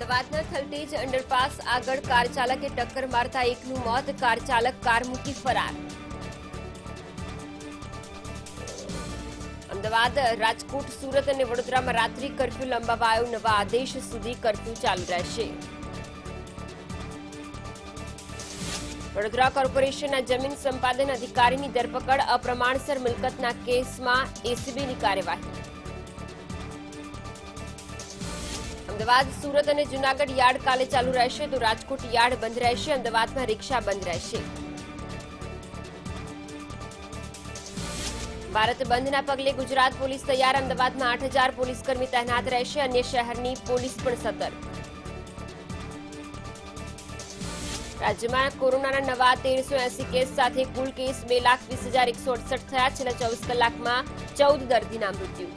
અમદાવાદના થલતેજ અંડરપાસ આગળ કાર ચાલકે ટક્કર મારતા એકનું મોત, કાર ચાલક કાર મૂકી ફરાર। અમદાવાદ, રાજકોટ, સુરત અને વડોદરામાં રાત્રિ કર્ફ્યુ લંબાવાયો, નવા આદેશ સુધી કર્ફ્યુ ચાલુ રહેશે। વડોદરા કોર્પોરેશનના જમીન સંપાદન અધિકારીની ધરપકડ, અપ્રમાણસર મિલકતના કેસમાં એસીબીની કાર્યવાહી। અમદાવાદ, સુરત અને જૂનાગઢ યાર્ડ કાલે ચાલુ રહેશે તો રાજકોટ યાર્ડ બંધ રહેશે। અમદાવાદમાં રિક્ષા બંધ રહેશે। ભારત બંધના પગલે ગુજરાત પોલીસ તૈયાર, અમદાવાદમાં 8000 પોલીસકર્મી તૈનાત રહેશે। અન્ય શહેરની પોલીસ પણ સતર્ક। રાજ્યમાં કોરોનાના નવા 1380 કેસ સાથે કુલ કેસ 2,20,168 થયા। છેલ્લા 24 કલાકમાં 14 દર્દીના મૃત્યુ।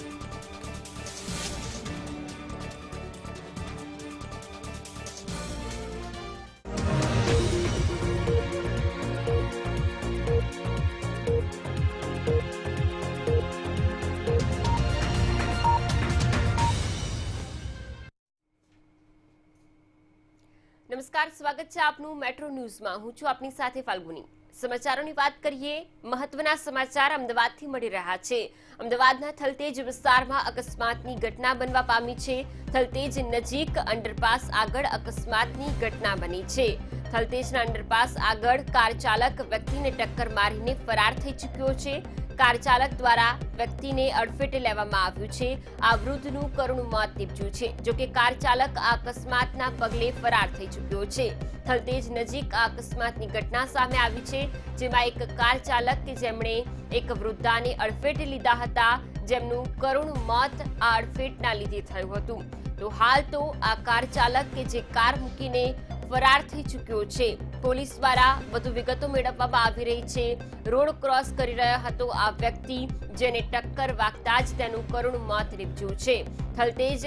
નમસ્કાર, સ્વાગત છે આપનું મેટ્રો ન્યૂઝમાં। હું છું આપની સાથે ફાલ્ગુની। સમાચારોની વાત કરીએ। મહત્વના સમાચાર અમદાવાદથી મળી રહ્યા છે। અમદાવાદના થલતેજ વિસ્તારમાં અકસ્માતની ઘટના બનવા પામી છે। થલતેજ નજીક અંડરપાસ આગળ અકસ્માતની ઘટના બની છે। થલતેજના અંડરપાસ આગળ કાર ચાલક વ્યક્તિને ટક્કર મારીને ફરાર થઈ ચૂક્યો છે। કાર ચાલક દ્વારા વ્યક્તિને અડફેટે લેવામાં આવ્યું છે। આ વૃદ્ધનું કરુણ મોત નીપજ્યું છે। જોકે કાર ચાલક આ અકસ્માતના પગલે ફરાર થઈ ચૂક્યો છે। થલતેજ નજીક આ અકસ્માતની ઘટના સામે આવી છે, જેમાં એક કાર ચાલક કે જેમણે એક વૃદ્ધાને અડફેટે લીધા હતા, જેમનું કરુણ મોત આ અડફેટના લીધે થયું હતું। તો હાલ તો આ કાર ચાલક કે જે કાર મૂકીને ફરાર થઈ ચૂક્યો છે। પોલીસ દ્વારા વધુ વિગતો મેળવવામાં આવી રહી છે। રોડ ક્રોસ કરી રહ્યો હતો આ વ્યક્તિ, જેને ટક્કર વાગતા જ તેનું કરુણ મોત નીપજ્યું છે। થલતેજ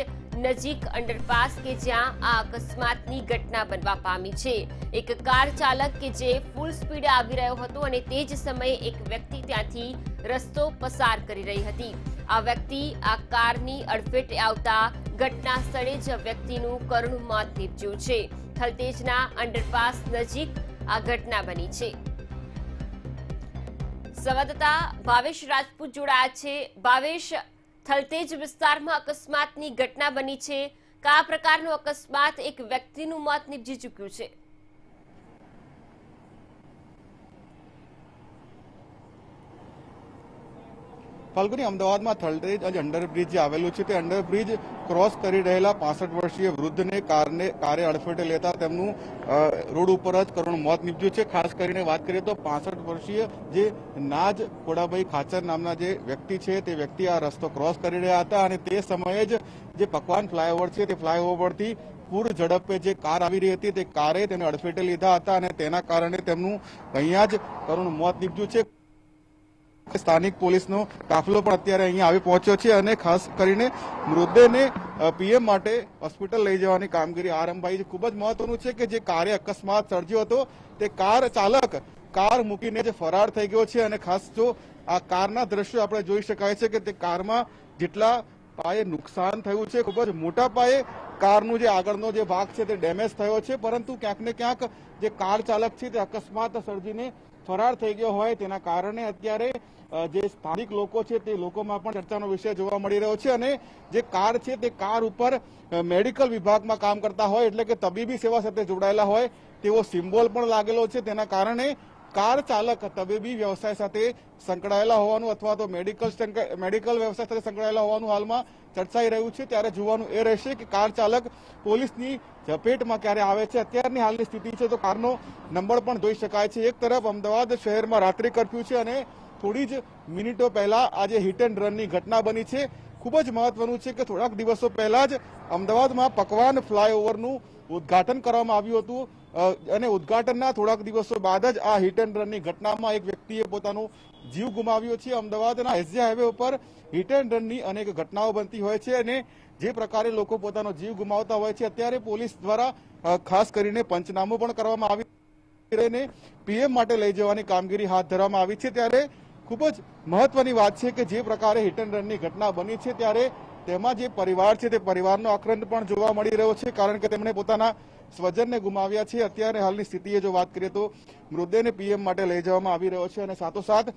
નજીક અંડરપાસ કે જ્યાં આ અકસ્માતની ઘટના બનવા પામી છે। એક કાર ચાલક કે જે ફૂલ સ્પીડે આવી રહ્યો હતો અને તે જ સમયે એક વ્યક્તિ ત્યાંથી રસ્તો પસાર કરી રહી હતી। આ વ્યક્તિ આ કારની અડફેટે આવતા ઘટના સ્થળે જ વ્યક્તિનું કરુણ મોત નીપજ્યું છે। થલતેજના અંડરપાસ નજીક આ ઘટના બની છે। સંવાદદાતા ભાવેશ રાજપૂત જોડાયા છે। ભાવેશ, થલતેજ વિસ્તારમાં અકસ્માતની ઘટના બની છે। કયા પ્રકારનો અકસ્માત, એક વ્યક્તિનું મોત નીપજી ચૂક્યું છે? ફાલ્ગુની, અમદાવાદમાં થલતેજ અંડરબ્રિજ જે આવેલું છે તે અંડરબ્રિજ ક્રોસ કરી રહેલા 65 વર્ષીય વૃદ્ધને કારે અડફેટે લેતા તેમનું રોડ ઉપર જ કરુણ મોત નીપજ્યું છે। ખાસ કરીને વાત કરીએ તો 65 વર્ષીય જે નાજ ખોડાભાઈ ખાચર નામના જે વ્યક્તિ છે તે વ્યક્તિ આ રસ્તો ક્રોસ કરી રહ્યા હતા અને તે સમયે જ જે પકવાન ફ્લાયઓવર છે તે ફ્લાયઓવર પરથી પૂર ઝડપે જે કાર આવી રહી હતી તે કારે તેને અડફેટે લીધા હતા અને તેના કારણે તેમનું અહીંયા જ કરુણ મોત નીપજ્યું છે। સ્થાનિક પોલીસનો કાફલો પણ અત્યારે અહીંયા આવી પહોંચ્યો છે અને ખાસ કરીને મૃતદેહને પીએમ માટે હોસ્પિટલ લઈ જવાની કામગીરી આરંભાઈ છે। ખૂબ જ મહત્વનું છે કે જે કારે અકસ્માત સર્જ્યો હતો તે કાર ચાલક કાર મૂકીને જે ફરાર થઈ ગયો છે અને ખાસ જો આ કારના દ્રશ્યો આપણે જોઈ શકાય છે કે તે કારમાં જેટલા પાયે નુકસાન થયું છે, ખૂબ જ મોટા પાયે કારનું જે આગળનો જે ભાગ છે તે ડેમેજ થયો છે, પરંતુ ક્યાંક ને ક્યાંક જે કાર ચાલક છે તે અકસ્માત સર્જીને ફરાર થઈ ગયો હોય તેના કારણે અત્યારે જે સ્થાનિક લોકો છે તે લોકોમાં પણ ચર્ચાનો વિષય જોવા મળી રહ્યો છે। અને જે કાર છે તે કાર ઉપર મેડિકલ વિભાગમાં કામ કરતા હોય એટલે કે તબીબી સેવા સાથે જોડાયેલા હોય તેવો સિમ્બોલ પણ લાગેલો છે। તેના કારણે કાર ચાલક તબીબી વ્યવસાય સાથે સંકળાયેલા હોવાનું અથવા તો મેડિકલ વ્યવસાય સાથે સંકળાયેલા હોવાનું હાલમાં ચર્ચાઈ રહ્યું છે। ત્યારે જોવાનું એ રહેશે કે કાર ચાલક પોલીસની ઝપેટમાં ક્યારે આવે છે। અત્યારની હાલની સ્થિતિ છે તો કારનો નંબર પણ જોઈ શકાય છે। એક તરફ અમદાવાદ શહેરમાં રાત્રિ કર્ફ્યુ છે અને થોડી જ મિનિટો પહેલા આજે હિટ એન્ડ રનની ઘટના બની છે। ખૂબ જ મહત્વનું છે કે થોડાક દિવસો પહેલા જ અમદાવાદમાં પકવાન ફ્લાયઓવરનું ઉદ્ઘાટન કરવામાં આવ્યું હતું અને ઉદ્ઘાટનના થોડાક દિવસો બાદ જ આ હિટ એન્ડ રનની ઘટનામાં એક વ્યક્તિએ પોતાનો જીવ ગુમાવ્યો છે। અમદાવાદના એસજી હાઈવે ઉપર હિટ એન્ડ રનની અનેક ઘટનાઓ બનતી હોય છે અને જે પ્રકારે લોકો પોતાનો જીવ ગુમાવતા હોય છે, અત્યારે પોલીસ દ્વારા ખાસ કરીને પંચનામું પણ કરવામાં આવી પીએમ માટે લઈ જવાની કામગીરી હાથ ધરવામાં આવી છે। ત્યારે ખૂબ જ મહત્વની વાત છે કે જે પ્રકારે હિટ એન્ડ રનની ઘટના બની છે ત્યારે તેમાં જે પરિવાર છે તે પરિવારનો આક્રંદ પણ જોવા મળી રહ્યો છે, કારણ કે તેમણે પોતાના સ્વજનને ગુમાવ્યા છે। અત્યારે હાલની સ્થિતિએ જો વાત કરીએ તો મૃતદેહને પીએમ માટે લઈ જવામાં આવી રહ્યો છે અને સાથોસાથ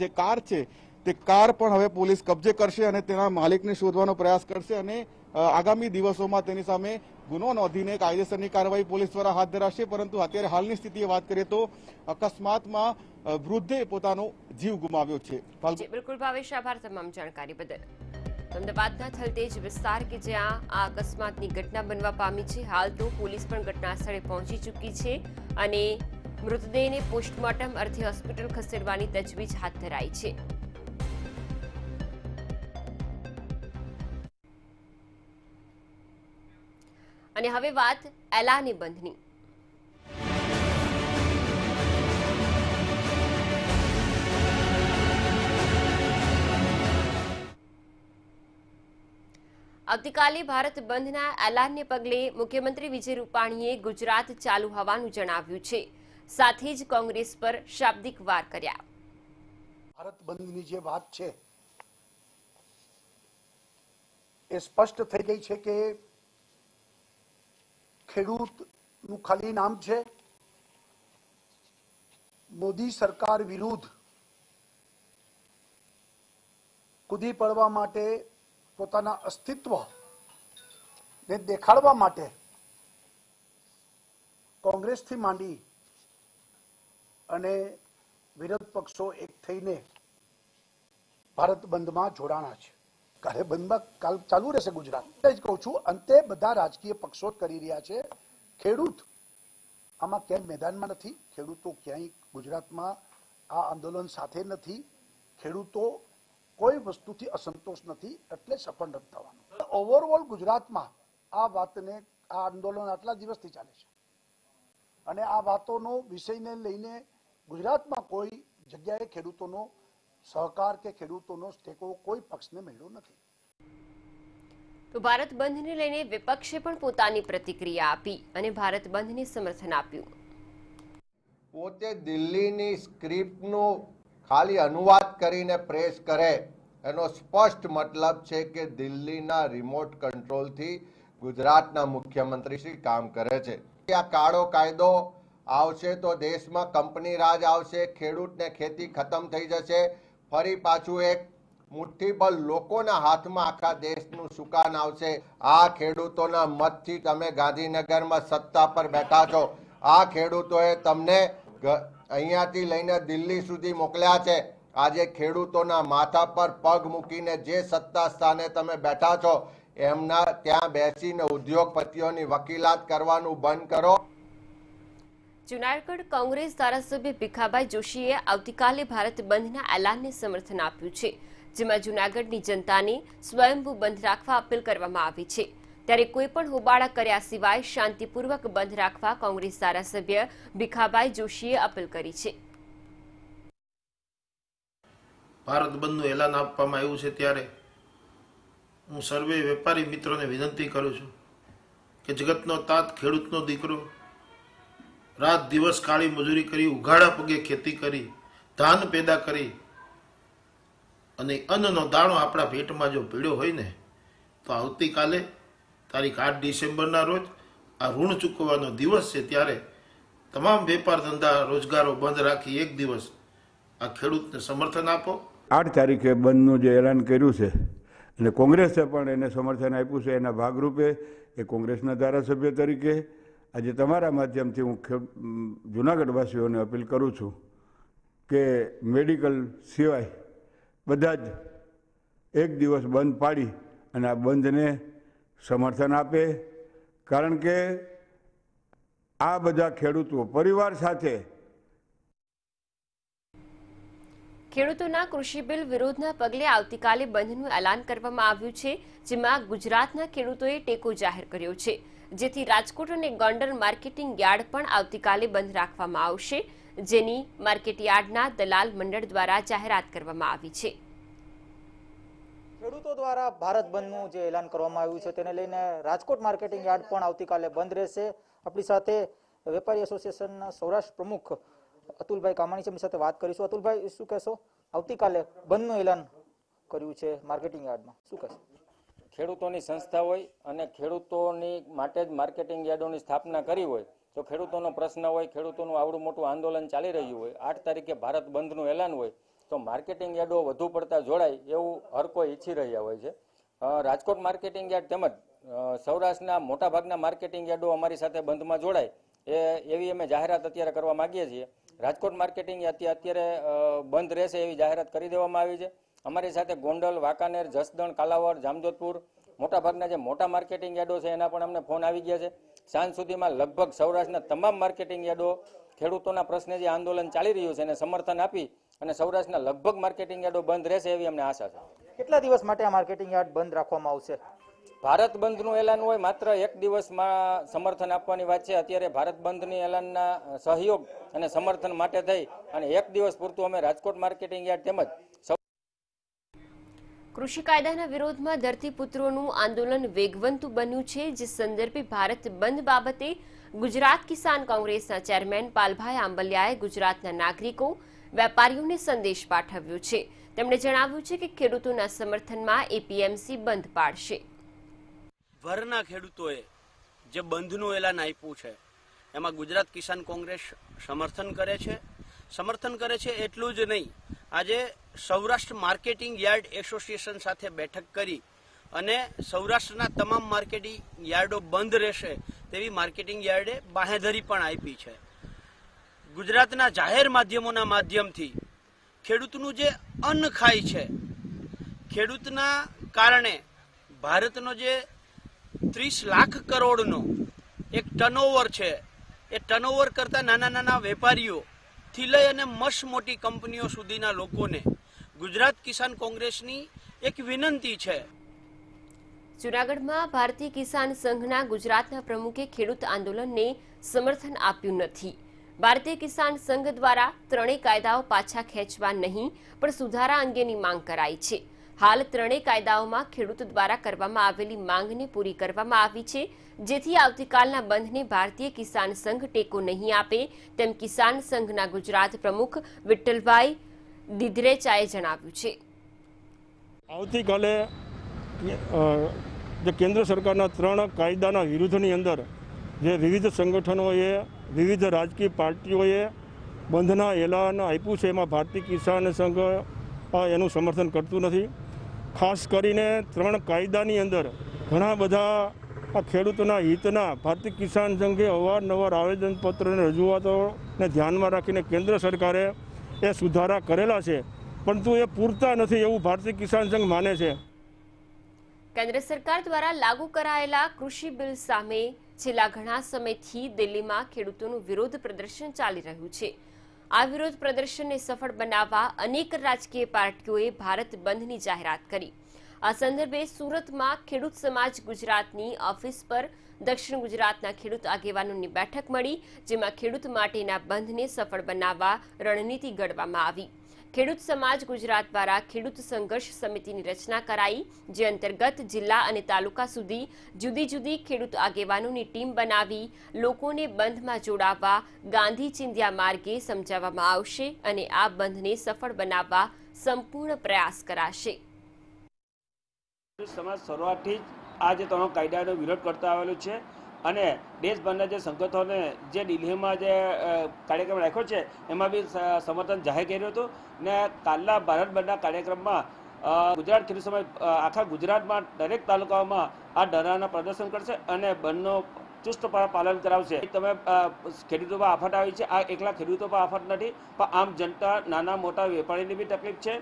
જે કાર છે તે કાર પણ હવે પોલીસ કબજે કરશે અને તેના માલિકને શોધવાનો પ્રયાસ કરશે અને આગામી દિવસોમાં તેની સામે ગુનો નોંધીને કાયદેસરની કાર્યવાહી પોલીસ દ્વારા હાથ ધરાશે। પરંતુ અત્યારે હાલની સ્થિતિએ વાત કરીએ તો અકસ્માતમાં વૃદ્ધે પોતાનો જીવ ગુમાવ્યો છે। બિલકુલ ભાવેશ, આભાર તમામ જાણકારી બદલ। અમદાવાદના થલતેજ વિસ્તાર કે જ્યાં આ અકસ્માતની ઘટના બનવા પામી છે, હાલ તો પોલીસ પણ ઘટના સ્થળે પહોંચી ચૂકી છે અને મૃતદેહને પોસ્ટમોર્ટમ અર્થે હોસ્પિટલ ખસેડવાની તજવીજ હાથ ધરાઈ છે। અને હવે વાત એલાને બંધની। આવતીકાલે ભારત બંધના એલાનને પગલે મુખ્યમંત્રી વિજય રૂપાણીએ ગુજરાત ચાલુ હોવાનું જણાવ્યું છે, સાથે જ કોંગ્રેસ પર શાબ્દિક વાર કર્યા। ભારત બંધની જે વાત છે એ સ્પષ્ટ થઈ ગઈ છે કે ખેડૂતનું ખાલી નામ છે। મોદી સરકાર વિરુદ્ધ કૂદી પડવા માટે, પોતાના અસ્તિત્વને દેખાડવા માટે કોંગ્રેસથી માંડી અને વિરોધ પક્ષો એક થઈને ભારત બંધમાં જોડાણા છે। કાલે બંધમાં કાલ ચાલુ રહેશે ગુજરાત। જ કહું છું, અંતે બધા રાજકીય પક્ષો કરી રહ્યા છે। ખેડૂત આમાં ક્યાંય મેદાનમાં નથી। ખેડૂતો ક્યાંય ગુજરાતમાં આ આંદોલન સાથે નથી। ખેડૂતો કોઈ વસ્તુથી અસંતોષ નથી, એટલે સફળ નથી થવાનું। ઓવરઓલ ગુજરાતમાં આ વાતને, આ આંદોલન આટલા દિવસથી ચાલે છે અને આ વાતોનો વિષયને લઈને ગુજરાતમાં કોઈ જગ્યાએ ખેડૂતોનો સહકાર કે ખેડૂતોનો ટેકો કોઈ પક્ષને મળ્યો નથી। તો ભારત બંધને લઈને વિપક્ષે પણ પોતાની પ્રતિક્રિયા આપી અને ભારત બંધને સમર્થન આપ્યું। પોતે દિલ્હીની સ્ક્રિપ્ટનો ખાલી અનુવાદ કરીને પ્રેસ કરે એનો સ્પષ્ટ મતલબ છે કે દિલ્હીના રિમોટ કંટ્રોલથી ગુજરાતના મુખ્યમંત્રી શ્રી કામ કરે છે। આ કાળો કાયદો આવશે તો દેશમાં કંપની રાજ આવશે, ખેડૂતને ખેતી ખતમ થઈ જશે, ફરી પાછું એક મુઠ્ઠીભર લોકોના હાથમાં આખા દેશનું સુકાન આવશે। આ ખેડૂતોના મતથી તમે ગાંધીનગરમાં સત્તા પર બેઠા છો। આ ખેડૂતોએ તમને અહીંયાથી લઈને દિલ્હી સુધી મોકલ્યા છે। આજે ખેડૂતોના માથા પર પગ મૂકીને જે સત્તા સ્થાને તમે બેઠા છો એમના ત્યાં બેસીને ઉદ્યોગપતિઓની વકીલાત કરવાનું બંધ કરો। જૂનાગઢ કોંગ્રેસ ધારાસભ્ય ભીખાભાઈ જોશીએ આવતીકાલે ભારત બંધના એલાનને સમર્થન આપ્યું છે, જેમાં જૂનાગઢની જનતાને સ્વયંભૂ બંધ રાખવા અપીલ કરવામાં આવી છે। ત્યારે કોઈ પણ હોબાળા કર્યા સિવાય શાંતિપૂર્વક બંધ રાખવા કોંગ્રેસ ધારાસભ્ય ભીખાભાઈ જોશીએ અપીલ કરી છે। ભારત બંધનું એલાન આપવામાં આવ્યું છે ત્યારે હું સર્વે વેપારી મિત્રોને વિનંતી કરું છું કે જગતનો તાત, ખેડૂતનો દીકરો, રાત દિવસ કાળી મજૂરી કરી, ઉઘાડા પગે ખેતી કરી, ધાન પેદા કરી અને અન્નનો દાણો આપણા પેટમાં જો પીડ્યો હોય ને તો આવતીકાલે તારીખ 8 ડિસેમ્બરના રોજ આ ઋણ ચૂકવવાનો દિવસ છે। ત્યારે તમામ વેપાર ધંધા રોજગારો બંધ રાખી એક દિવસ આ ખેડૂતને સમર્થન આપો। 8 તારીખે બંધનું જે એલાન કર્યું છે અને કોંગ્રેસે પણ એને સમર્થન આપ્યું છે, એના ભાગરૂપે એ કોંગ્રેસના ધારાસભ્ય તરીકે આજે તમારા માધ્યમથી હું જૂનાગઢવાસીઓને અપીલ કરું છું કે મેડિકલ સિવાય બધા જ એક દિવસ બંધ પાડી અને આ બંધને સમર્થન આપે। કારણ કે આ બધા ખેડૂતો પરિવાર સાથે ખેડૂતોના કૃષિ બિલ વિરોધના પગલે આવતીકાલે બંધનું એલાન કરવામાં આવ્યું છે, જેમાં ગુજરાતના ખેડૂતોએ ટેકો જાહેર કર્યો છે, જેથી રાજકોટ અને ગોંડલ માર્કેટિંગ યાર્ડ પણ આવતીકાલે બંધ રાખવામાં આવશે, જેની માર્કેટ યાર્ડના દલાલ મંડળ દ્વારા જાહેરાત કરવામાં આવી છે। ખેડૂતો દ્વારા ભારત બંધનું જે એલાન કરવામાં આવ્યું છે તેને લઈને રાજકોટ માર્કેટિંગ યાર્ડ પણ આવતીકાલે બંધ રહેશે। આપણી સાથે વેપારી એસોસિએશનના સૌરાષ્ટ્ર પ્રમુખ અતુલભાઈ કામાણી છે, એમની સાથે વાત કરીશું। અતુલભાઈ, શું કહેશો? આવતીકાલે બંધનું એલાન કર્યું છે માર્કેટિંગ યાર્ડમાં, શું કહેશો? ખેડૂતોની સંસ્થા હોય અને ખેડૂતોની માટે જ માર્કેટિંગ યાર્ડોની સ્થાપના કરી હોય તો ખેડૂતોનો પ્રશ્ન હોય, ખેડૂતોનું આવડું મોટું આંદોલન ચાલી રહ્યું હોય, 8 તારીખે ભારત બંધનું એલાન હોય તો માર્કેટિંગ યાર્ડો વધુ પડતા જોડાય એવું હર કોઈ ઈચ્છી રહ્યા હોય છે. રાજકોટ માર્કેટિંગ યાર્ડ તેમજ સૌરાષ્ટ્રના મોટાભાગના માર્કેટિંગ યાર્ડો અમારી સાથે બંધમાં જોડાય એવી અમે જાહેરાત અત્યારે કરવા માંગીએ છીએ. રાજકોટ માર્કેટિંગ યાર્ડ અત્યારે બંધ રહેશે એવી જાહેરાત કરી દેવામાં આવી છે. અમારી સાથે ગોંડલ, વાંકાનેર, જસદણ, કાલાવાડ, જામજોધપુર મોટાભાગના જે મોટા માર્કેટિંગ યાર્ડો છે એના પણ અમને ફોન આવી ગયા છે. સાંજ સુધીમાં લગભગ સૌરાષ્ટ્રના તમામ માર્કેટિંગ યાર્ડો ખેડૂતોના પ્રશ્ને જે આંદોલન ચાલી રહ્યું છે એને સમર્થન આપી અને સૌરાષ્ટ્રના લગભગ માર્કેટિંગ યાર્ડો બંધ રહેશે એવી અમને આશા છે. કેટલા દિવસ માટે આ માર્કેટિંગ યાર્ડ બંધ રાખવામાં આવશે? ભારત બંધનું એલાન હોય માત્ર 1 દિવસમાં સમર્થન આપવાની વાત છે. અત્યારે ભારત બંધની એલાનના સહયોગ અને સમર્થન માટે થઈ અને 1 દિવસ પૂરતું અમે રાજકોટ માર્કેટિંગ યાર્ડ તેમજ કૃષિ કાયદાના વિરોધમાં ધરતીપુત્રોનું આંદોલન વેગવંતું બન્યું છે, જે સંદર્ભે ભારત બંધ બાબતે ગુજરાત કિસાન કોંગ્રેસના ચેરમેન પાલભાઈ આંબલિયાએ ગુજરાતના નાગરિકો, વેપારીઓને સંદેશ પાઠવ્યો છે. તેમણે જણાવ્યું છે કે ખેડૂતોના સમર્થનમાં એપીએમસી બંધ પાડશે. ભરના ખેડૂતોએ જે બંધનું એલાન આપ્યું છે એમાં ગુજરાત કિસાન કોંગ્રેસ સમર્થન કરે છે. એટલું જ નહીં, આજે સૌરાષ્ટ્ર માર્કેટિંગ યાર્ડ એસોસિએશન સાથે બેઠક કરી અને સૌરાષ્ટ્રના તમામ માર્કેટિંગ યાર્ડો બંધ રહેશે તેવી માર્કેટિંગ યાર્ડે બાંહેધરી પણ આપી છે. ગુજરાતના જાહેર માધ્યમોના માધ્યમથી ખેડૂતનું જે અન્ન ખાય છે, ખેડૂતના કારણે ભારતનો જે 30 લાખ કરોડનો એક ટર્નઓવર છે એ ટર્નઓવર કરતા નાના વેપારીઓથી લઈ અને મસ્ત મોટી કંપનીઓ સુધીના લોકોને ગુજરાત કિસાન કોંગ્રેસની એક વિનંતી છે. જૂનાગઢમાં ભારતીય કિસાન સંઘના ગુજરાતના પ્રમુખે ખેડૂત આંદોલનને સમર્થન આપ્યું નથી. ભારતીય કિસાન સંઘ દ્વારા 3 કાયદાઓ પાછા ખેંચવા નહીં પણ સુધારા અંગેની માંગ કરાઈ છે. હાલ 3 કાયદાઓમાં ખેડૂત દ્વારા કરવામાં આવેલી માંગને પૂરી કરવામાં આવી છે, જેથી આવતીકાલના બંધને ભારતીય કિસાન સંઘ ટેકો નહીં આપે તેમ કિસાન સંઘના ગુજરાત પ્રમુખ વિઠ્ઠલભાઈ દિધરેચાએ જણાવ્યું છે. આવતીકાલે જે કેન્દ્ર સરકારના 3 કાયદાના વિરુદ્ધની અંદર જે વિવિધ સંગઠનોએ, વિવિધ રાજકીય પાર્ટીઓએ બંધના એલાન આપ્યું છે એમાં ભારતીય કિસાન સંઘ એનું સમર્થન કરતું નથી. ખાસ કરીને 3 કાયદાની અંદર ઘણા બધા ખેડૂતોના હિતના ભારતીય કિસાન સંઘે અવારનવાર આવેદનપત્ર અને રજૂઆતોને ધ્યાનમાં રાખીને કેન્દ્ર સરકારે એ સુધારા કરેલા છે, પરંતુ એ પૂરતા નથી એવું ભારતીય કિસાન સંઘ માને છે. કેન્દ્ર સરકાર દ્વારા લાગુ કરાયેલા કૃષિ બિલ સામે છેલ્લા ઘણા સમયથી દિલ્હીમાં ખેડૂતોનું વિરોધ પ્રદર્શન ચાલી રહ્યું છે. આ વિરોધ પ્રદર્શનને સફળ બનાવવા અનેક રાજકીય પાર્ટીઓએ ભારત બંધની જાહેરાત કરી. આ સંદર્ભે સુરતમાં ખેડૂત સમાજ ગુજરાતની ઓફિસ પર દક્ષિણ ગુજરાતના ખેડૂત આગેવાનોની બેઠક મળી, જેમાં ખેડૂત માટેના બંધને સફળ બનાવવા રણનીતિ ઘડવામાં આવી. ખેડૂત સમાજ ગુજરાત દ્વારા ખેડૂત સંઘર્ષ સમિતિની રચના કરાઈ, જે અંતર્ગત જિલ્લા અને તાલુકા સુધી જુદી જુદી ખેડૂત આગેવાનોની ટીમ બનાવી લોકોને બંધમાં જોડાવવા ગાંધી ચિંધ્યા માર્ગે સમજાવવામાં આવશે અને આ બંધને સફળ બનાવવા સંપૂર્ણ પ્રયાસ કરાશે. સમાજ શરૂઆતથી જ આ જે 3 કાયદાનો વિરોધ કરતા આવેલો છે અને દેશભરના જે સંગઠનોને જે દિલ્હીમાં જે કાર્યક્રમ રાખ્યો છે એમાં બી સમર્થન જાહેર કર્યું હતું. ને કાલના ભારત બંધના કાર્યક્રમમાં ગુજરાત ખેડૂત સમાજ આખા ગુજરાતમાં દરેક તાલુકાઓમાં આ ધરણાના પ્રદર્શન કરશે અને બંધનો ચુસ્તપણે પાલન કરાવશે. તમે ખેડૂતો પર આફત આવી છે, આ એકલા ખેડૂતો પર આફત નથી પણ આમ જનતા, નાના મોટા વેપારીની બી તકલીફ છે.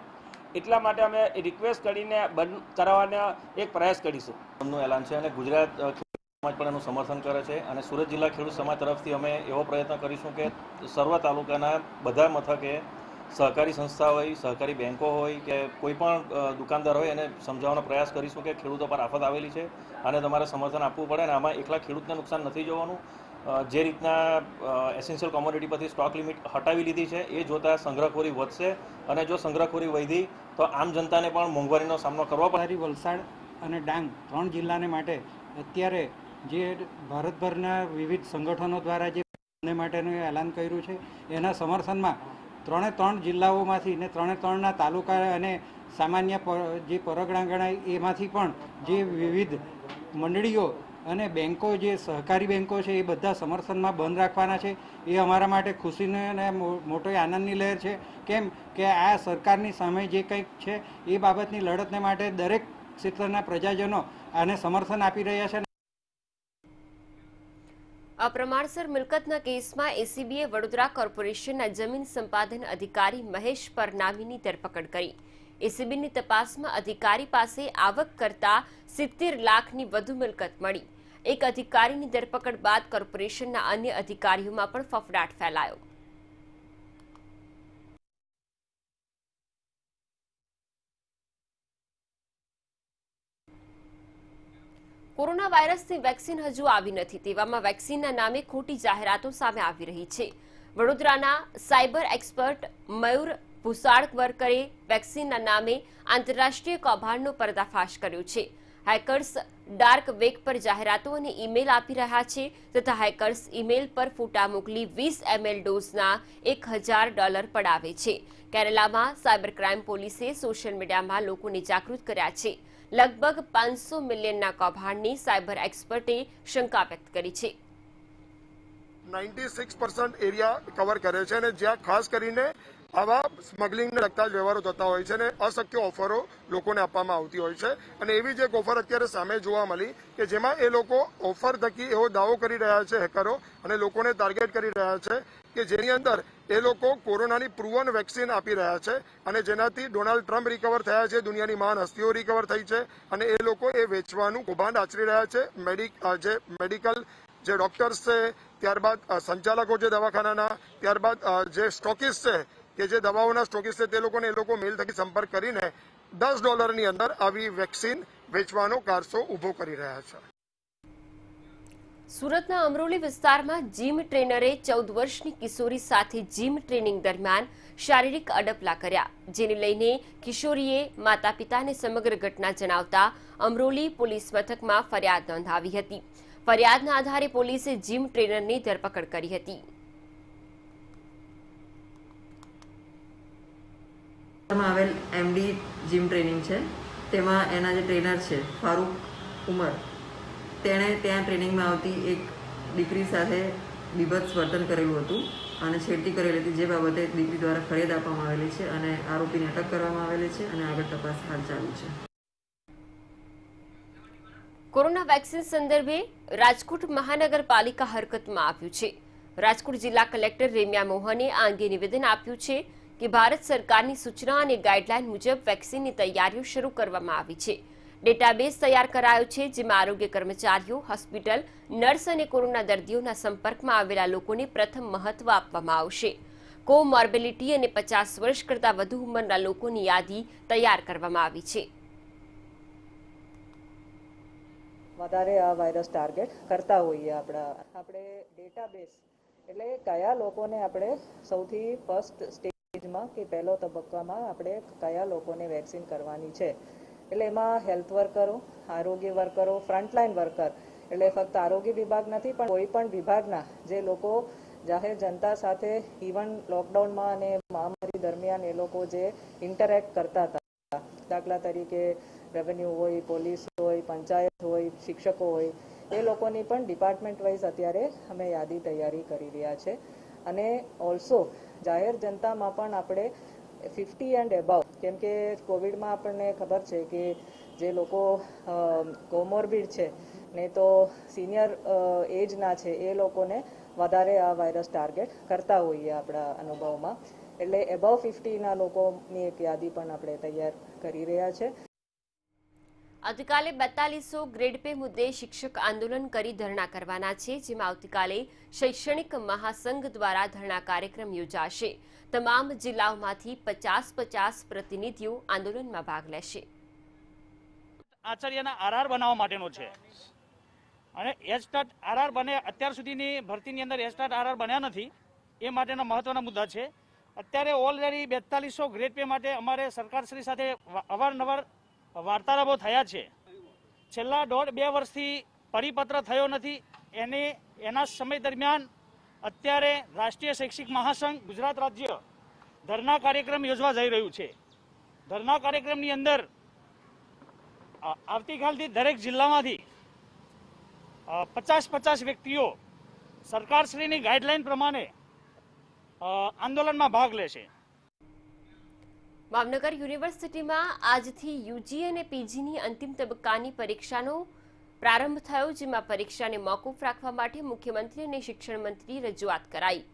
એટલા માટે અમે રિક્વેસ્ટ કરીને બંધ કરાવવાનો એક પ્રયાસ કરીશું. બંધનું એલાન છે અને ગુજરાત સમાજ પણ એનું સમર્થન કરે છે અને સુરત જિલ્લા ખેડૂત સમાજ તરફથી અમે એવો પ્રયત્ન કરીશું કે સર્વ તાલુકાના બધા મથકે સહકારી સંસ્થા હોય, સહકારી બેન્કો હોય કે કોઈ પણ દુકાનદાર હોય એને સમજાવવાનો પ્રયાસ કરીશું કે ખેડૂતો પર આફત આવેલી છે અને તમારે સમર્થન આપવું પડે અને આમાં એકલા ખેડૂતને નુકસાન નથી જોવાનું. જે રીતના એસેન્શિયલ કોમોડિટી પરથી સ્ટોક લિમિટ હટાવી લીધી છે એ જોતાં સંગ્રહખોરી વધશે અને જો સંગ્રહખોરી વધી તો આમ જનતાને પણ મોંઘવારીનો સામનો કરવો પડે. વલસાડ અને ડાંગ 3 જિલ્લાને માટે અત્યારે જે ભારતભરના વિવિધ સંગઠનો દ્વારા જે માટેનું એલાન કર્યું છે એના સમર્થનમાં ત્રણ જિલ્લાઓમાંથી ને ત્રણના તાલુકા અને સામાન્ય જે પરગણા ગણાય એમાંથી પણ જે વિવિધ મંડળીઓ અને બેંકો, જે સહકારી બેંકો છે, એ બધા સમર્થનમાં બંધ રાખવાના છે. એ અમારા માટે ખુશીની અને મોટો આનંદની લહેર છે. કેમ કે આ સરકારની સામે જે કંઈક છે એ બાબતની લડતને માટે દરેક ક્ષેત્રના પ્રજાજનો આને સમર્થન આપી રહ્યા છે. અપ્રમાણસર મિલકતના કેસમાં એસીબીએ વડોદરા કોર્પોરેશનના જમીન સંપાદન અધિકારી મહેશ પરનામીની ધરપકડ કરી. એસીબીની તપાસમાં અધિકારી પાસે આવક કરતા 70 લાખની વધુ મિલકત મળી. એક અધિકારીની ધરપકડ બાદ કોર્પોરેશનના અન્ય અધિકારીઓમાં પણ ફફડાટ ફેલાયો. કોરોના વાયરસની વેક્સિન હજુ આવી નથી, તેવામાં વેક્સિનના નામે ખોટી જાહેરાતો સામે આવી રહી છે. વડોદરાના સાયબર એક્સપર્ટ મયુર ભૂસાળવર્કરે વેક્સિનના નામે આંતરરાષ્ટ્રીય કૌભાંડનો પર્દાફાશ કર્યો છે. હેકર્સ ડાર્ક વેબ પર જાહેરાતો અને ઈમેલ આપી રહ્યા છે તથા હેકર્સ ઈમેલ પર ફોટા મોકલી 20 ml ડોઝના $1000 પડાવે છે. કેરલામાં સાયબર ક્રાઇમ પોલીસે સોશિયલ મીડિયામાં લોકોને જાગૃત કર્યા છે. લગભગ 500 મિલિયનના કૌભાંડની સાયબર એક્સપર્ટે શંકા વ્યક્ત કરી છે. 96% એરિયા કવર કરે છે અને જ્યાં ખાસ કરીને આવા સ્મગલિંગને લગતા જ વ્યવહારો થતા હોય છે અને અશક્ય ઓફરો લોકોને આપવામાં આવતી હોય છે. અને એવી જ એક ઓફર અત્યારે સામે જોવા મળી કે જેમાં એ લોકો ઓફર થકી એવો દાવો કરી રહ્યા છે હેકરો અને લોકોને ટાર્ગેટ કરી રહ્યા છે કે જેની અંદર એ લોકો કોરોનાની પ્રુવન વેક્સિન આપી રહ્યા છે અને જેનાથી ડોનાલ્ડ ટ્રમ્પ રિકવર થયા છે, દુનિયાની મહાન હસ્તીઓ રિકવર થઈ છે અને એ લોકો એ વેચવાનું કૌભાંડ આચરી રહ્યા છે. જે મેડિકલ જે ડોક્ટર્સ છે, ત્યારબાદ સંચાલકો છે દવાખાનાના, ત્યારબાદ જે સ્ટોકિસ્ટ છે કે જે દવાઓના સ્ટોકિસ્ટ છે તે લોકોને એ લોકો મેલ થકી સંપર્ક કરીને $10 અંદર આવી વેક્સિન વેચવાનો કારસો ઉભો કરી રહ્યા છે. સુરતના અમરોલી વિસ્તારમાં જીમ ટ્રેનરે 14 વર્ષની કિશોરી સાથે જીમ ટ્રેનિંગ દરમિયાન શારીરિક અડપલા કર્યા, જેને લઈને કિશોરીએ માતા પિતાને સમગ્ર ઘટના જણાવતા અમરોલી પોલીસ મથકમાં ફરિયાદ નોંધાવી હતી. ફરિયાદના આધારે પોલીસે જીમ ટ્રેનરની ધરપકડ કરી હતી. આવેલ એમડી જીમ ટ્રેનિંગ છે, તેમાં એના જે ટ્રેનર છે ફારૂક ઉમર, તેણે ત્યાં ટ્રેનિંગમાં આવતી એક દીકરી સાથે બીભત્સ વર્તન કરેલું હતું અને છેડતી કરેલી હતી, જે બાબતે દીકરી દ્વારા ફરિયાદ આપવામાં આવેલી છે અને આરોપીને અટક કરવામાં આવેલી છે અને આગળ તપાસ હાલ ચાલુ છે. કોરોના વેક્સિન સંદર્ભે રાજકોટ મહાનગરપાલિકા હરકતમાં આવ્યું છે. રાજકોટ જિલ્લા કલેક્ટર રેમ્યા મોહને આ અંગે નિવેદન આપ્યું છે કે ભારત સરકારની સૂચના અને ગાઈડલાઈન મુજબ વેક્સિનની તૈયારીઓ શરૂ કરવામાં આવી છે. ડેટાબેઝ તૈયાર કરાયો છે, જેમાં આરોગ્ય કર્મચારીઓ, હોસ્પિટલ, નર્સ અને કોરોના દર્દીઓના સંપર્કમાં આવેલા લોકોને પ્રથમ મહત્વ આપવામાં આવશે. કોમોર્બિડિટી અને 50 વર્ષ કરતાં વધુ ઉંમરના લોકોની યાદી તૈયાર કરવામાં આવી છે. વધારે આ વાયરસ ટાર્ગેટ કરતા હોઈએ આપણે ડેટાબેઝ એટલે કયા લોકોને આપણે સૌથી ફર્સ્ટ સ્ટેજમાં કે પહેલો તબક્કામાં આપણે કયા લોકોને વેક્સિન કરવાની છે. એટલે એમાં હેલ્થ વર્કરો, આરોગ્ય વર્કરો, ફ્રન્ટલાઇન વર્કર એટલે ફક્ત આરોગ્ય વિભાગ નથી પણ કોઈ પણ વિભાગના જે લોકો જાહેર જનતા સાથે ઇવન લોકડાઉનમાં અને મહામારી દરમિયાન એ લોકો જે ઇન્ટરેક્ટ કરતા હતા, દાખલા તરીકે રેવન્યુ હોય, પોલીસ હોય, પંચાયત હોય, શિક્ષકો હોય, એ લોકોની પણ ડિપાર્ટમેન્ટ વાઇઝ અત્યારે અમે યાદી તૈયારી કરી રહ્યા છે. અને ઓલ્સો જાહેર જનતામાં પણ આપણે 50 એન્ડ એબાવ, કેમ કે કોવિડમાં આપણને ખબર છે કે જે લોકો કોમોર્બિડ છે ને તો સિનિયર એજના છે એ લોકોને વધારે આ વાયરસ ટાર્ગેટ કરતા હોઈએ આપણા અનુભવમાં. એટલે એબાવ 50ના લોકોની એક યાદી પણ આપણે તૈયાર કરી રહ્યા છે. આવતીકાલે 4200 ગ્રેડ પે મુદ્દે શિક્ષક આંદોલન કરી ધરણા કરવાના છે, જેમાં આવતીકાલે શૈક્ષણિક મહાસંઘ દ્વારા ધરણા કાર્યક્રમ યોજાશે. તમામ જિલ્લાઓમાંથી 50-50 પ્રતિનિધિઓ આંદોલનમાં ભાગ લેશે. આચાર્યના આરઆર બનાવવા માટેનો છે અને એચટાટ આરઆર બને, અત્યાર સુધીની ભરતીની અંદર એચટાટ આરઆર બન્યા નથી, એ માટેના મહત્વના મુદ્દા છે. અત્યારે ઓલરેડી 4200 ગ્રેડ પે માટે અમારે સરકારશ્રી સાથે અવારનવાર વાર્તાલાપો થયા છે. છેલ્લા 1.5-2 વર્ષથી પરિપત્ર થયો નથી. એના સમય દરમિયાન અત્યારે રાષ્ટ્રીય શૈક્ષિક મહાસંઘ ગુજરાત રાજ્ય ધરના કાર્યક્રમ યોજવા જઈ રહ્યું છે. ધરના કાર્યક્રમની અંદર આવતીકાલથી દરેક જિલ્લામાંથી 50 વ્યક્તિઓ સરકારશ્રીની ગાઈડલાઈન પ્રમાણે આંદોલનમાં ભાગ લેશે. ભાવનગર યુનિવર્સિટીમાં આજથી યુજી અને પીજીની અંતિમ તબક્કાની પરીક્ષાનો પ્રારંભ થયો, જેમાં પરીક્ષાને મોકૂફ રાખવા માટે મુખ્યમંત્રી અને શિક્ષણ મંત્રી રજૂઆત કરાઈ.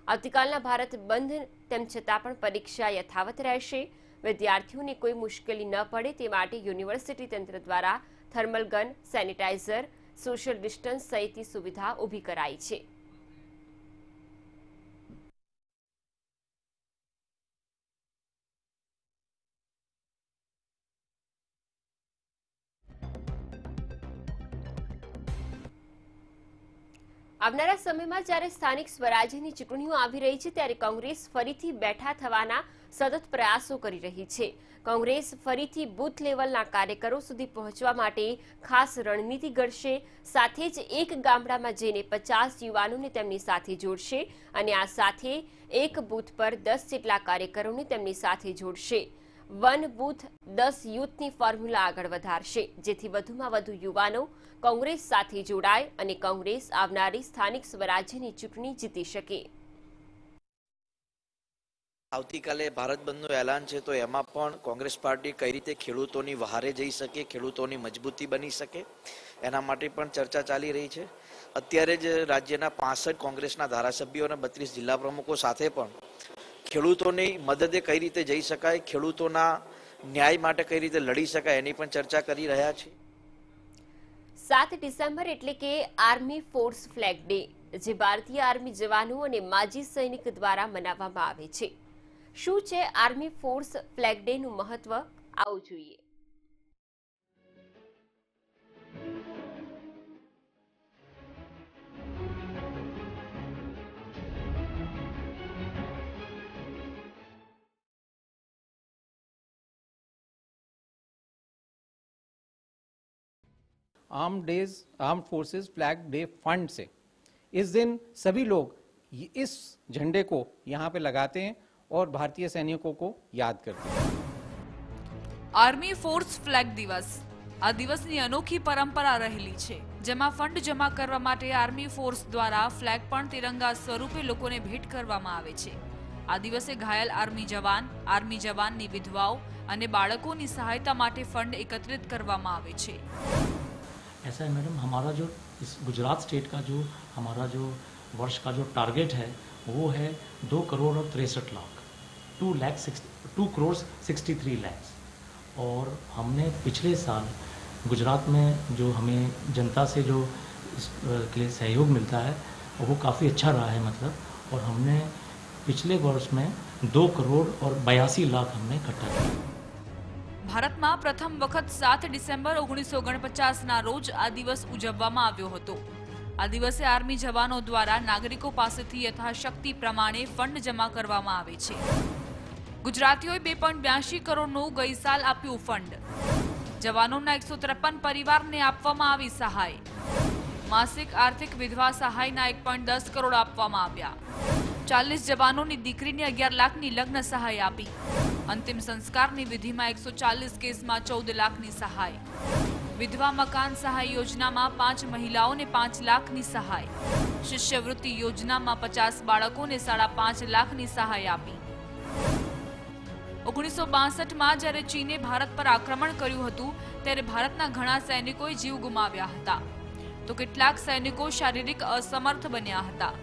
આવતીકાલના ભારત બંધ તેમ છતાં પણ પરીક્ષા યથાવત રહેશે. વિદ્યાર્થીઓને કોઈ મુશ્કેલી ન પડે તે માટે યુનિવર્સિટી તંત્ર દ્વારા thermal gun, sanitiser, social distance સહિતની સુવિધા ઊભી કરાઈ છે. આવનારા સમયમાં જ્યારે સ્થાનિક સ્વરાજ્યની ચૂંટણીઓ આવી રહી છે, ત્યારે કોંગ્રેસ ફરીથી બેઠા થવાના સતત પ્રયાસો કરી રહી છે. કોંગ્રેસ ફરીથી બૂથ લેવલના કાર્યકરો સુધી પહોંચવા માટે ખાસ રણનીતિ ઘડશે. સાથે જ એક ગામડામાં જઈને 50 યુવાનોને તેમની સાથે જોડશે અને આ સાથે એક બૂથ પર 10 જેટલા કાર્યકરોને તેમની સાથે જોડશે. 1 બૂથ 10 યુથની ફોર્મ્યુલા આગળ વધારશે, જેથી વધુમાં વધુ યુવાનો કોંગ્રેસ સાથે જોડાય અને કોંગ્રેસ આવનારી સ્થાનિક સ્વરાજ્યની ચૂંટણી જીતી શકે. આવતીકાલે ભારત બંધનું એલાન છે, તો એમાં પણ કોંગ્રેસ પાર્ટી કઈ રીતે ખેડૂતોની વહારે જઈ શકે, ખેડૂતોની મજબૂતી બની શકે, એના માટે પણ ચર્ચા ચાલી રહી છે. અત્યારે જ રાજ્યના 65 કોંગ્રેસના ધારાસભ્યો અને 32 જિલ્લા પ્રમુખો સાથે પણ ખેડૂતોની મદદે કઈ રીતે જઈ શકાય, ખેડૂતોના ન્યાય માટે કઈ રીતે લડી શકાય, એની પણ ચર્ચા કરી રહ્યા છે. 7 ડિસેમ્બર એટલે કે આર્મી ફોર્સ ફ્લેગ ડે, જે ભારતીય આર્મી જવાનો અને માજી સૈનિક દ્વારા મનાવવામાં આવે છે. શું છે આર્મી ફોર્સ ફ્લેગ ડે નું મહત્વ? આવો જોઈએ. Armed forces flag day fund से इस दिन सभी लोग इस झंडे को यहाँ पे लगाते हैं और भारतीय सैनिकों को याद करते हैं. आर्मी फोर्स फ्लैग दिवस આ દિવસની અનોખી પરંપરા રહેલી છે, જેમાં ફંડ જમા કરવા માટે આર્મી ફોર્સ દ્વારા ફ્લેગ પણ તિરંગા સ્વરૂપે લોકોને ભેટ કરવામાં આવે છે. આ દિવસે ઘાયલ આર્મી જવાનની વિધવાઓ અને બાળકોની સહાયતા માટે ફંડ એકત્રિત કરવામાં આવે છે. ऐसा है मैडम, हमारा जो इस गुजरात स्टेट का जो हमारा जो वर्ष का जो टारगेट है वो है 2 करोड़ और 63 लाख 2 करोड़ 63 लाख. और हमने पिछले साल गुजरात में जो हमें जनता से जो इसके लिए सहयोग मिलता है वो काफ़ी अच्छा रहा है मतलब. और हमने पिछले वर्ष में 2 करोड़ और 82 लाख हमने इकट्ठा किया. ભારતમાં પ્રથમ વખત 7 ડિસેમ્બર 1949ના રોજ આ દિવસ ઉજવવામાં આવ્યો હતો. આ દિવસે આર્મી જવાનો દ્વારા નાગરિકો પાસેથી યથાશક્તિ પ્રમાણે ફંડ જમા કરવામાં આવે છે. ગુજરાતીઓએ 2.82 કરોડનું ગઈ સાલ આપ્યું ફંડ. જવાનોના 153 પરિવારને આપવામાં આવી સહાય. માસિક આર્થિક વિધવા સહાયના 1.10 કરોડ આપવામાં આવ્યા. 40 જવાનોની દીકરીને 11 લાખની લગ્ન સહાય આપી. અંતિમ સંસ્કારની વિધિમાં 140 કેસમાં 14 લાખની સહાય. વિધવા મકાન સહાય યોજનામાં 5 મહિલાઓને 5 લાખની સહાય. શિષ્યવૃત્તિ યોજનામાં 50 બાળકોને 5.5 લાખની સહાય આપી. 1962માં જ્યારે ચીને ભારત પર આક્રમણ કર્યું હતું, ત્યારે ભારતના ઘણા સૈનિકોએ જીવ ગુમાવ્યા હતા, તો કેટલાક સૈનિકો શારીરિક અસમર્થ બન્યા હતા.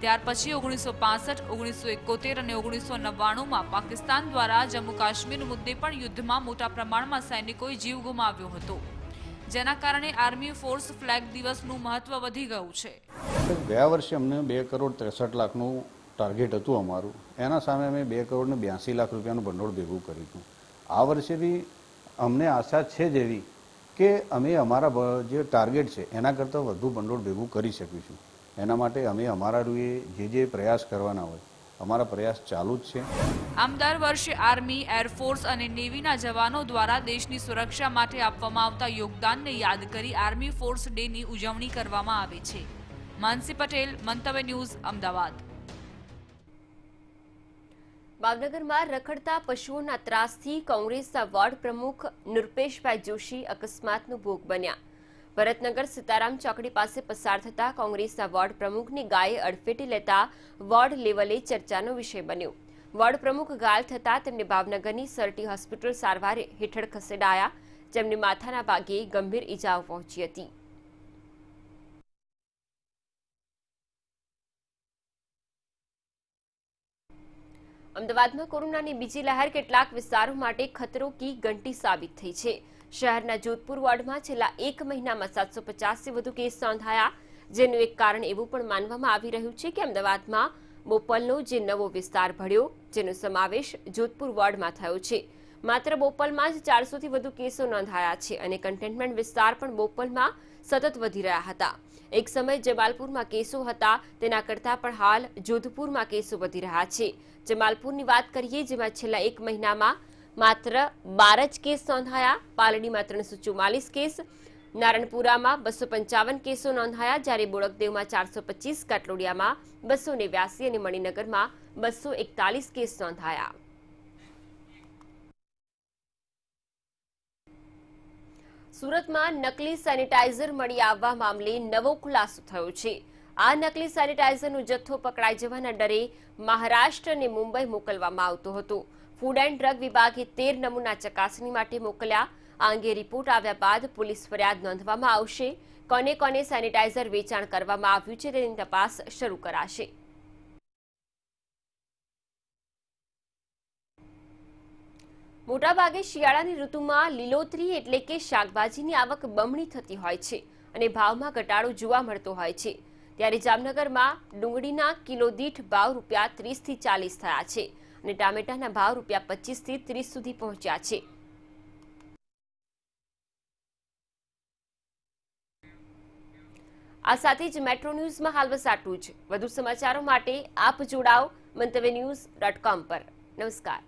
ત્યાર પછી 1965, 1971 અને 1999માં પાકિસ્તાન દ્વારા જમ્મુ કાશ્મીર મુદ્દે પણ યુદ્ધમાં મોટા પ્રમાણમાં સૈનિકોએ જીવ ગુમાવ્યો હતો, જેના કારણે આર્મી ફોર્સ ફ્લેગ દિવસનું મહત્વ વધી ગયું છે. ગયા વર્ષે અમને 2 કરોડ 63 લાખનું ટાર્ગેટ હતું અમારું. એના સામે અમે 2 કરોડ ને 82 લાખ રૂપિયાનું ભંડોળ ભેગું કર્યું હતું. આ વર્ષે બી અમને આશા છે જ એવી કે અમે અમારા જે ટાર્ગેટ છે એના કરતાં વધુ ભંડોળ ભેગું કરી શકીશું. એના માટે અમે અમારા રૂએ જે પ્રયાસ કરવાના હોય અમારા પ્રયાસ ચાલુ જ છે. આમ દર વર્ષે આર્મી, એરફોર્સ અને નેવીના જવાનો દ્વારા દેશની સુરક્ષા માટે આપવામાં આવતા યોગદાનને યાદ કરી આર્મી ફોર્સ ડેની ઉજવણી કરવામાં આવે છે. માનસી પટેલ, મંતવ્ય ન્યૂઝ, અમદાવાદ. ભાવનગરમાં રખડતા પશુઓના ત્રાસથી કોંગ્રેસના વોર્ડ પ્રમુખ નૃપેશભાઈ જોશી અકસ્માતનો ભોગ બન્યા. ભરતનગર સીતારામ ચોકડી પાસે પસાર થતા કોંગ્રેસના વોર્ડ પ્રમુખની ગાયે અડફેટે લેતા વોર્ડ લેવલે ચર્ચાનો વિષય બન્યો. વોર્ડ પ્રમુખ ઘાયલ થતા તેમને ભાવનગરની સરટી હોસ્પિટલ સારવાર હેઠળ ખસેડાયા, જેમને માથાના ભાગે ગંભીર ઈજાઓ પહોંચી હતી. અમદાવાદમાં કોરોનાની બીજી લહેર કેટલાક વિસ્તારો માટે ખતરો કી ઘંટી સાબિત થઈ છે. શહેરના જોધપુર વોર્ડમાં છેલ્લા એક મહિનામાં 750થી વધુ કેસ નોંધાયા, જેનું એક કારણ એવું પણ માનવામાં આવી રહ્યું છે કે અમદાવાદમાં બોપલનો જે નવો વિસ્તાર ભળ્યો, જેનો સમાવેશ જોધપુર વોર્ડમાં થયો છે. માત્ર બોપલમાં જ 400થી વધુ કેસો નોંધાયા છે અને કન્ટેનમેન્ટ વિસ્તાર પણ બોપલમાં સતત વધી રહ્યા હતા. એક સમય જમાલપુરમાં કેસો હતા, તેના કરતાં પણ હાલ જોધપુરમાં કેસો વધી રહ્યા છે. જમાલપુરની વાત કરીએ, જેમાં છેલ્લા એક મહિનામાં માત્ર 12 જ કેસ નોંધાયા. પાલડીમાં 344 કેસ, નારણપુરામાં 255 કેસો નોંધાયા, જ્યારે બોડકદેવમાં 425, કાટલોડિયામાં 289 અને મણિનગરમાં 241 કેસ નોંધાયા. સુરતમાં નકલી સેનિટાઈઝર મળી આવવા મામલે નવો ખુલાસો થયો છે. આ નકલી સેનિટાઈઝરનો જથ્થો પકડાઈ જવાના ડરે મહારાષ્ટ્ર અને મુંબઈ મોકલવામાં આવતો હતો. ફૂડ એન્ડ ડ્રગ વિભાગે 13 નમૂના ચકાસણી માટે મોકલ્યા. આ અંગે રિપોર્ટ આવ્યા બાદ પોલીસ ફરિયાદ નોંધવામાં આવશે. કોને કોને સેનિટાઈઝર વેચાણ કરવામાં આવ્યું છે તેની તપાસ શરૂ કરાશે. મોટાભાગે શિયાળાની ઋતુમાં લીલોતરી એટલે કે શાકભાજીની આવક બમણી થતી હોય છે અને ભાવમાં ઘટાડો જોવા મળતો હોય છે. ત્યારે જામનગરમાં ડુંગળીના કિલો દીઠ ભાવ ₹30 થી 40 થયા છે અને ટામેટાના ભાવ ₹25 થી 30 સુધી પહોંચ્યા છે. આ સાથે જ મેટ્રો ન્યૂઝમાં હાલ બસ આટલું જ. વધુ સમાચારો માટે આપ જોડાઓ મંતવ્યન્યૂઝ.com પર. નમસ્કાર.